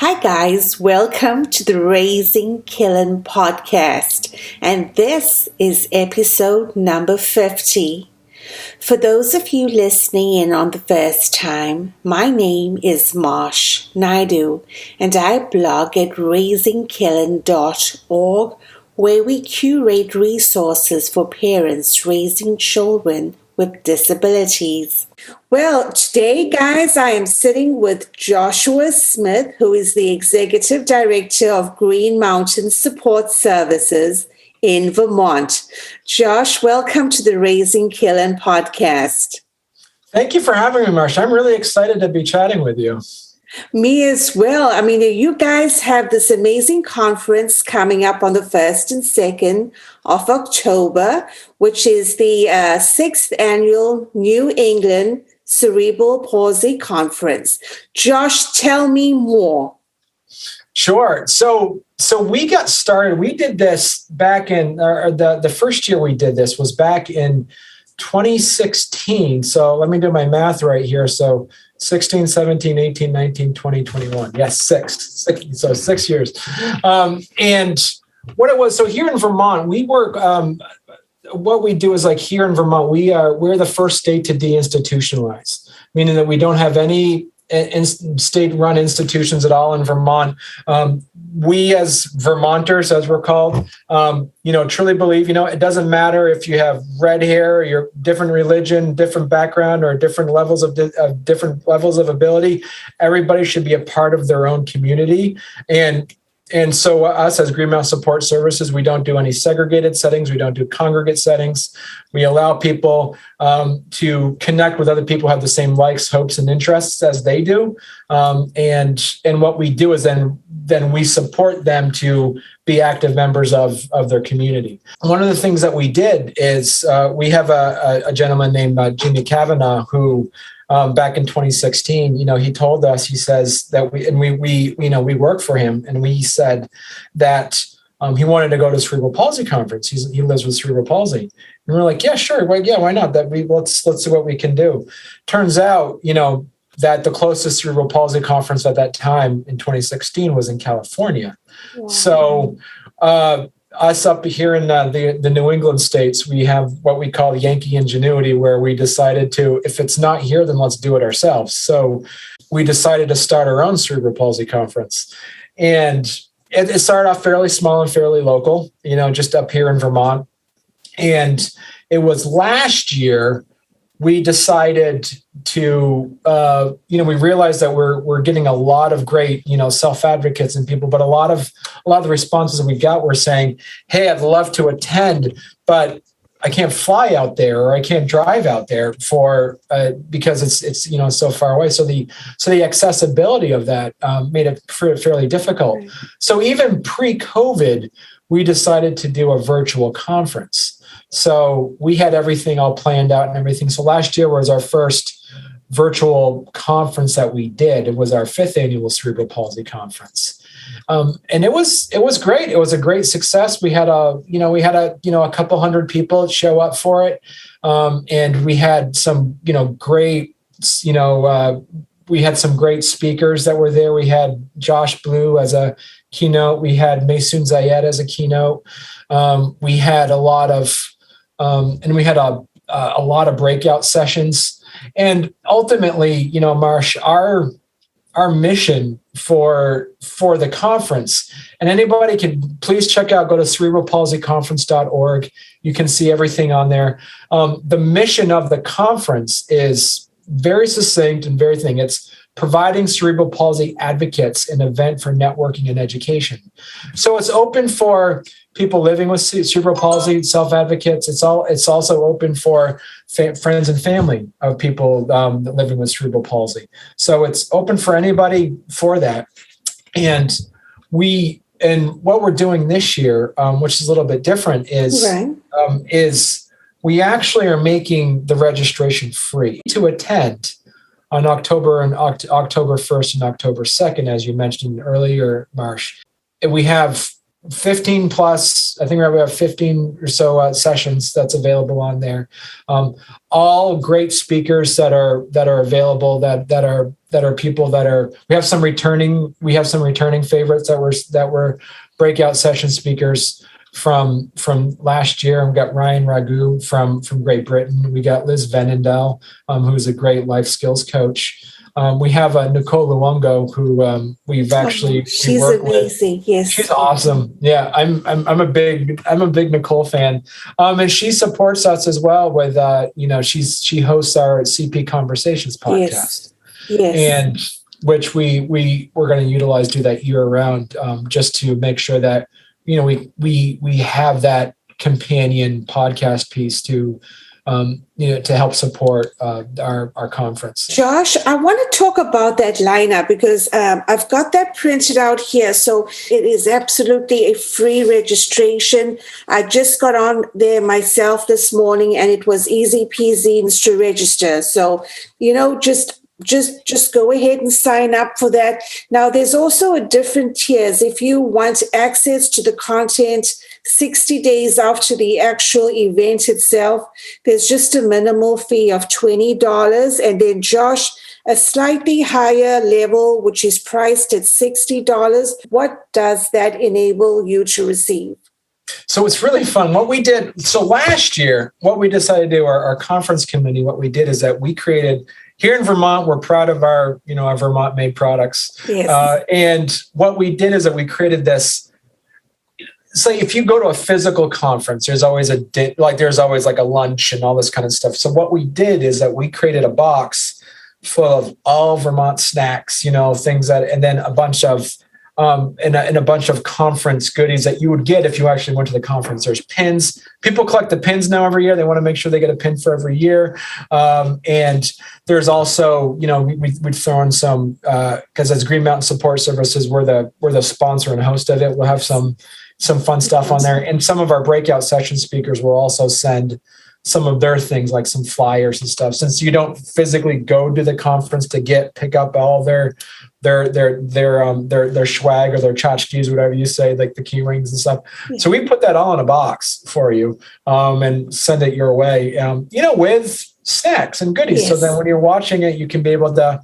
Hi guys, welcome to the Raising Killen podcast, and this is episode number 50. For those of you listening in on the first time, my name is Marsh Naidu, and I blog at raisingkillen.org, where we curate resources for parents raising children with disabilities. Well, today, guys, I am sitting with Joshua Smith, who is the Executive Director of Green Mountain Support Services in Vermont. Josh, welcome to the Raising Killen podcast. Thank you for having me, Marsha. I'm really excited to be chatting with you. Me as well. I mean, you guys have this amazing conference coming up on the 1st and 2nd of October, which is the 6th annual New England Cerebral Palsy Conference. Josh, tell me more. Sure. So we got started. We did this back in the first year we did this was back in 2016. So let me do my math right here. So 16, 17, 18, 19, 20, 21. Yes, six. So 6 years. And what it was, so here in Vermont, we work, what we do is like here in Vermont, we're the first state to deinstitutionalize, meaning that we don't have any state-run institutions at all in Vermont. We as Vermonters, as we're called, truly believe, it doesn't matter if you have red hair, or you're different religion, different background, or different levels of ability. Everybody should be a part of their own community. And so us as Green Mountain Support Services, we don't do any segregated settings. We don't do congregate settings. We allow people to connect with other people who have the same likes, hopes, and interests as they do. And what we do is then we support them to be active members of their community. One of the things that we did is we have a gentleman named Jimmy Kavanaugh who back in 2016, he told us, he says that we work for him, and we said that he wanted to go to the Cerebral Palsy conference. He lives with cerebral palsy. And we're like, yeah, sure. Well, yeah, why not? Let's see what we can do. Turns out, that the closest cerebral palsy conference at that time in 2016 was in California. Wow. So us up here in the New England states, we have what we call Yankee ingenuity, where we decided to, if it's not here, then let's do it ourselves. So we decided to start our own cerebral palsy conference. And it started off fairly small and fairly local, just up here in Vermont. And it was last year we decided to, we realized that we're getting a lot of great, self-advocates and people, but a lot of the responses that we got were saying, hey, I'd love to attend, but I can't fly out there, or I can't drive out there because it's so far away. So the accessibility of that made it fairly difficult. Right. So even pre-COVID, we decided to do a virtual conference. So we had everything all planned out and everything. So last year was our first virtual conference that we did. It was our 5th annual Cerebral Palsy Conference. And it was great. It was a great success. We had a couple hundred people show up for it. And we had some, great, we had some great speakers that were there. We had Josh Blue as a keynote. We had Maysoon Zayed as a keynote. We had a lot of, and we had a lot of breakout sessions. And ultimately, Marsh, our mission for the conference, and anybody can please go to cerebralpalsyconference.org. You can see everything on there. The mission of the conference is very succinct and very thing. It's providing cerebral palsy advocates an event for networking and education. So it's open for people living with cerebral palsy, self-advocates. It's also open for friends and family of people living with cerebral palsy. So it's open for anybody for that. And what we're doing this year, which is a little bit different, is we actually are making the registration free to attend on October 1st and October 2nd, as you mentioned earlier, Marsh. And we have 15 plus, I think we have 15 or so sessions that's available on there. All great speakers that are available, that are people that are, we have some returning favorites that were breakout session speakers from last year. And we got Ryan Ragu from Great Britain. We got Liz Venendel, who's a great life skills coach. We have Nicole Luongo, who we've actually she's worked amazing. with. Yes, She's awesome. Yeah, I'm a big Nicole fan, and she supports us as well with she hosts our CP Conversations podcast, yes, and which we're going to utilize, do that year round, just to make sure that we have that companion podcast piece to to help support our conference. Josh, I want to talk about that lineup because I've got that printed out here. So it is absolutely a free registration. I just got on there myself this morning and it was easy peasy to register. So, just go ahead and sign up for that. Now, there's also a different tiers. If you want access to the content 60 days after the actual event itself, there's just a minimal fee of $20. And then, Josh, a slightly higher level, which is priced at $60. What does that enable you to receive? So it's really fun. What we did, so last year, what we decided to do, our conference committee, what we did is that we created, here in Vermont, we're proud of our Vermont made products. Yes. And what we did is that we created this. So if you go to a physical conference, there's always like a lunch and all this kind of stuff. So what we did is that we created a box full of all Vermont snacks, things that, and then a bunch of and a bunch of conference goodies that you would get if you actually went to the conference. There's pins. People collect the pins now every year. They want to make sure they get a pin for every year. And there's also, we've thrown some, because as Green Mountain Support Services, we're the sponsor and host of it. We'll have some fun stuff on there. And some of our breakout session speakers will also send some of their things, like some flyers and stuff. Since you don't physically go to the conference to pick up all their swag or their tchotchkes, whatever you say, like the key rings and stuff. Yeah. So we put that all in a box for you, and send it your way, with snacks and goodies. Yes. So then when you're watching it, you can be able to,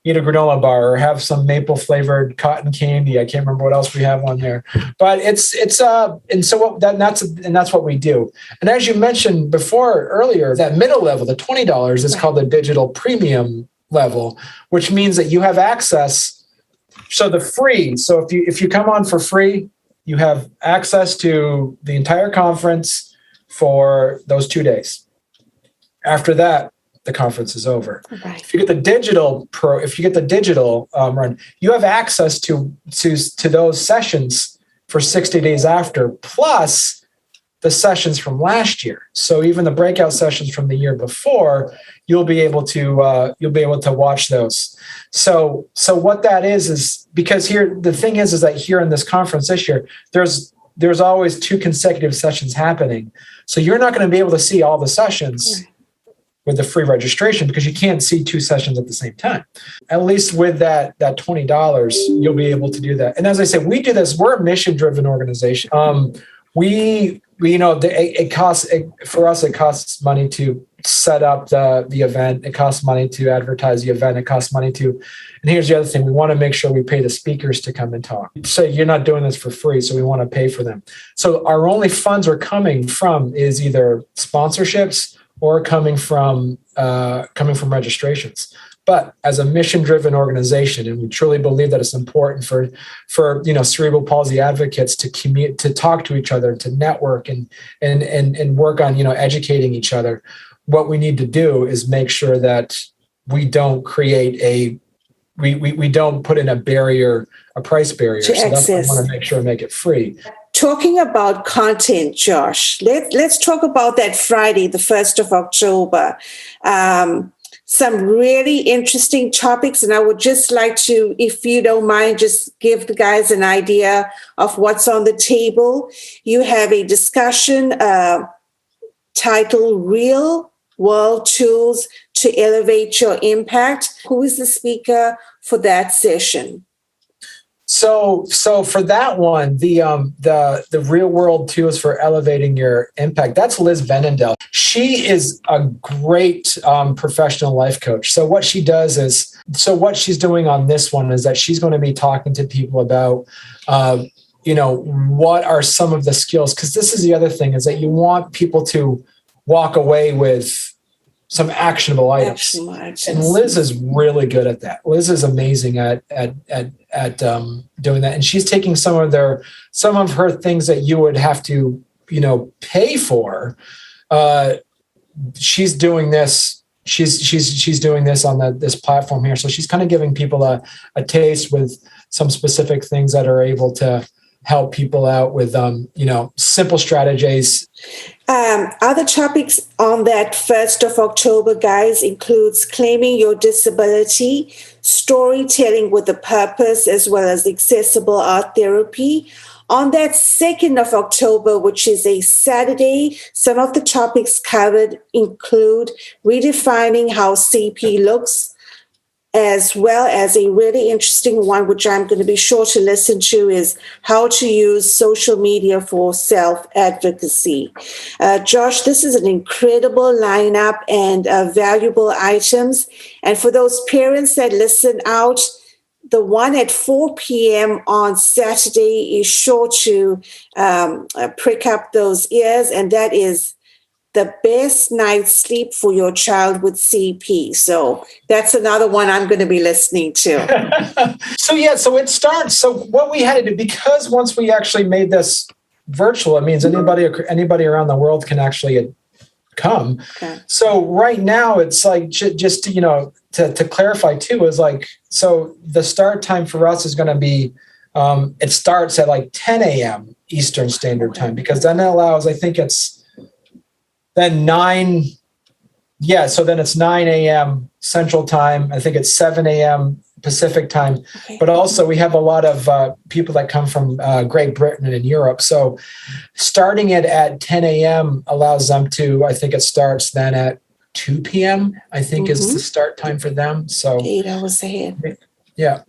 eat a granola bar or have some maple flavored cotton candy. I can't remember what else we have on there, but that's what we do. And as you mentioned before earlier, that middle level, the $20 is called the digital premium level, which means that you have access. So the free. So if you come on for free, you have access to the entire conference for those 2 days. After that, the conference is over. Right. If you get the digital run, you have access to those sessions for 60 days after, plus the sessions from last year. So even the breakout sessions from the year before, you'll be able to watch those. So what that is because here the thing is that here in this conference this year, there's always 2 consecutive sessions happening. So you're not going to be able to see all the sessions with the free registration because you can't see 2 sessions at the same time. At least with that $20, you'll be able to do that. And as I said, we do this. We're a mission-driven organization. It costs money to set up the event. It costs money to advertise the event. It costs money to, and here's the other thing. We want to make sure we pay the speakers to come and talk. So you're not doing this for free, so we want to pay for them. So our only funds are coming from is either sponsorships or coming from registrations. But as a mission-driven organization, and we truly believe that it's important for cerebral palsy advocates to talk to each other, to network and work on educating each other. What we need to do is make sure that we don't create we don't put in a price barrier. So that's why I want to make sure and make it free. Talking about content, Josh, let's talk about that Friday, the 1st of October. Some really interesting topics, and I would just like to, if you don't mind, just give the guys an idea of what's on the table. You have a discussion titled Real World Tools to Elevate Your Impact. Who is the speaker for that session? So for that one, the real world tools for elevating your impact. That's Liz Benendell. She is a great professional life coach. So what she does is, what she's doing on this one is that she's going to be talking to people about, what are some of the skills? Because this is the other thing, is that you want people to walk away with some actionable items. And Liz is really good at that. Liz is amazing at doing that. And she's taking some of her things that you would have to, pay for. She's doing this. She's doing this on this platform here. So she's kind of giving people a taste with some specific things that are able to help people out with, simple strategies. Other topics on that 1st of October, guys, includes claiming your disability, storytelling with a purpose, as well as accessible art therapy. On that 2nd of October, which is a Saturday, some of the topics covered include redefining how CP looks, as well as a really interesting one, which I'm going to be sure to listen to, is how to use social media for self-advocacy. Josh, this is an incredible lineup and valuable items. And for those parents that listen out, the one at 4 p.m. on Saturday is sure to prick up those ears, and that is the best night's sleep for your child with CP. So that's another one I'm going to be listening to. So it starts. So what we had to do, because once we actually made this virtual, it means anybody around the world can actually come. Okay. So right now it's like, just to clarify too, is like, so the start time for us is going to be, it starts at like 10 a.m. Eastern Standard Time, because then it allows, I think it's, then 9, so then it's 9 a.m. Central Time. I think it's 7 a.m. Pacific Time. Okay. But also we have a lot of people that come from Great Britain and Europe. So starting it at 10 a.m. allows them to, I think it starts then at 2 p.m., I think is the start time for them. So 8 hours ahead. Yeah.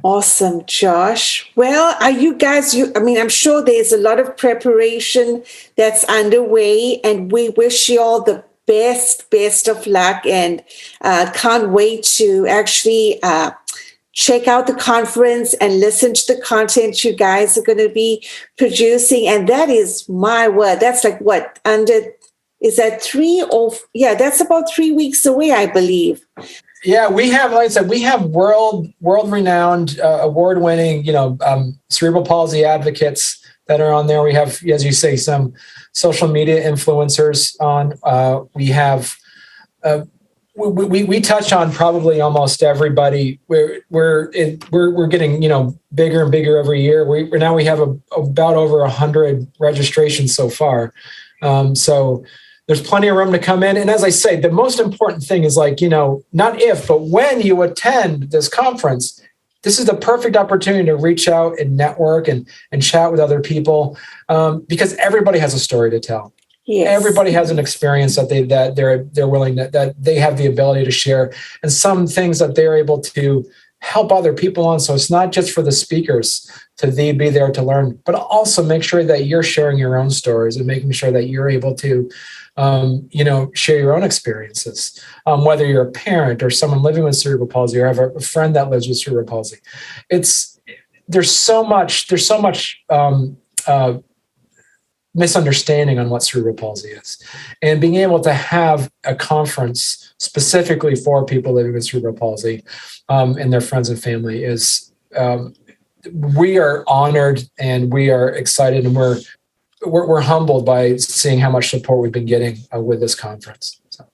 Awesome, Josh. Well, are you guys, I'm sure there's a lot of preparation that's underway, and we wish you all the best of luck, and can't wait to actually check out the conference and listen to the content you guys are going to be producing. And that is, my word, that's like what, is that 3 or, that's about 3 weeks away, I believe. Yeah, we have, like I said, we have world-renowned, award-winning, cerebral palsy advocates that are on there. We have, as you say, some social media influencers on. We have, we touch on probably almost everybody. We're getting bigger and bigger every year. We have about over 100 registrations so far. So there's plenty of room to come in. And as I say, the most important thing is not if, but when you attend this conference, this is the perfect opportunity to reach out and network and chat with other people, because everybody has a story to tell. Yes. Everybody has an experience that they're willing that they have the ability to share, and some things that they're able to help other people on. So it's not just for the speakers to be there to learn, but also make sure that you're sharing your own stories and making sure that you're able to share your own experiences, whether you're a parent or someone living with cerebral palsy or have a friend that lives with cerebral palsy. There's so much misunderstanding on what cerebral palsy is, and being able to have a conference specifically for people living with cerebral palsy and their friends and family is, we are honored and we are excited, and we're humbled by seeing how much support we've been getting with this conference. So.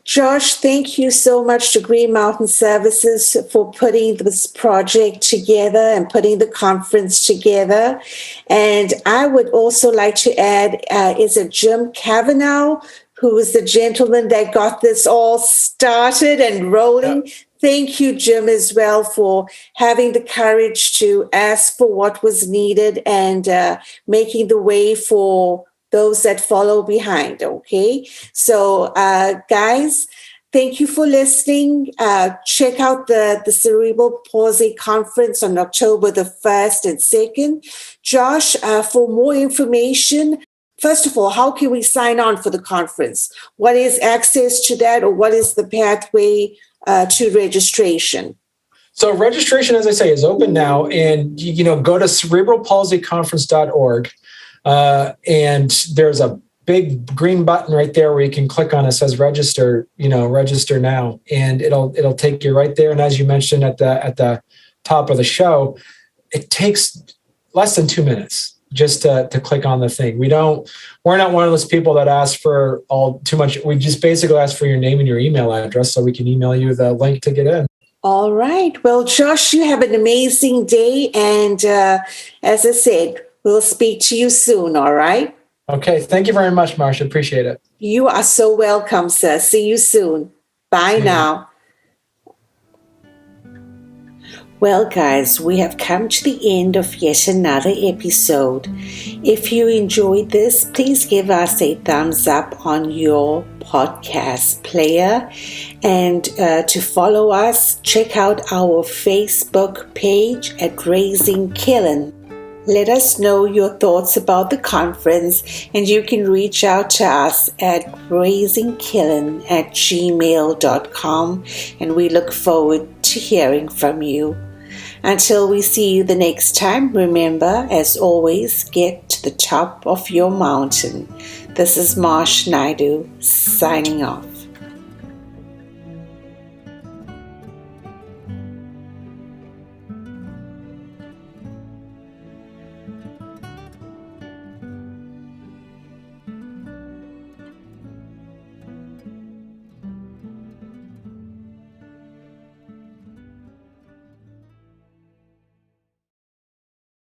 Josh, thank you so much to Green Mountain Services for putting this project together and putting the conference together. And I would also like to add, is it Jim Cavanaugh, who was the gentleman that got this all started and rolling? Yep. Thank you, Jim, as well, for having the courage to ask for what was needed and making the way for those that follow behind. Okay. So, guys, Thank you for listening. Check out the Cerebral Palsy Conference on October the 1st and 2nd. Josh, for more information, first of all, how can we sign on for the conference? What is access to that, or what is the pathway to registration? So registration, as I say, is open now, and go to cerebralpalsyconference.org, and there's a big green button right there where you can click on. It says register. Register now, and it'll take you right there. And as you mentioned at the top of the show, it takes less than 2 minutes just to click on the thing. We're not one of those people that ask for too much. We just basically ask for your name and your email address so we can email you the link to get in. All right. Well, Josh, you have an amazing day. And as I said, we'll speak to you soon. All right. Okay. Thank you very much, Marcia. Appreciate it. You are so welcome, sir. See you soon. Bye now. Well, guys, we have come to the end of yet another episode. If you enjoyed this, please give us a thumbs up on your podcast player. And to follow us, check out our Facebook page at Raising Killin. Let us know your thoughts about the conference, and you can reach out to us at raisingkillin@gmail.com, and we look forward to hearing from you. Until we see you the next time, remember, as always, get to the top of your mountain. This is Marsh Naidu signing off.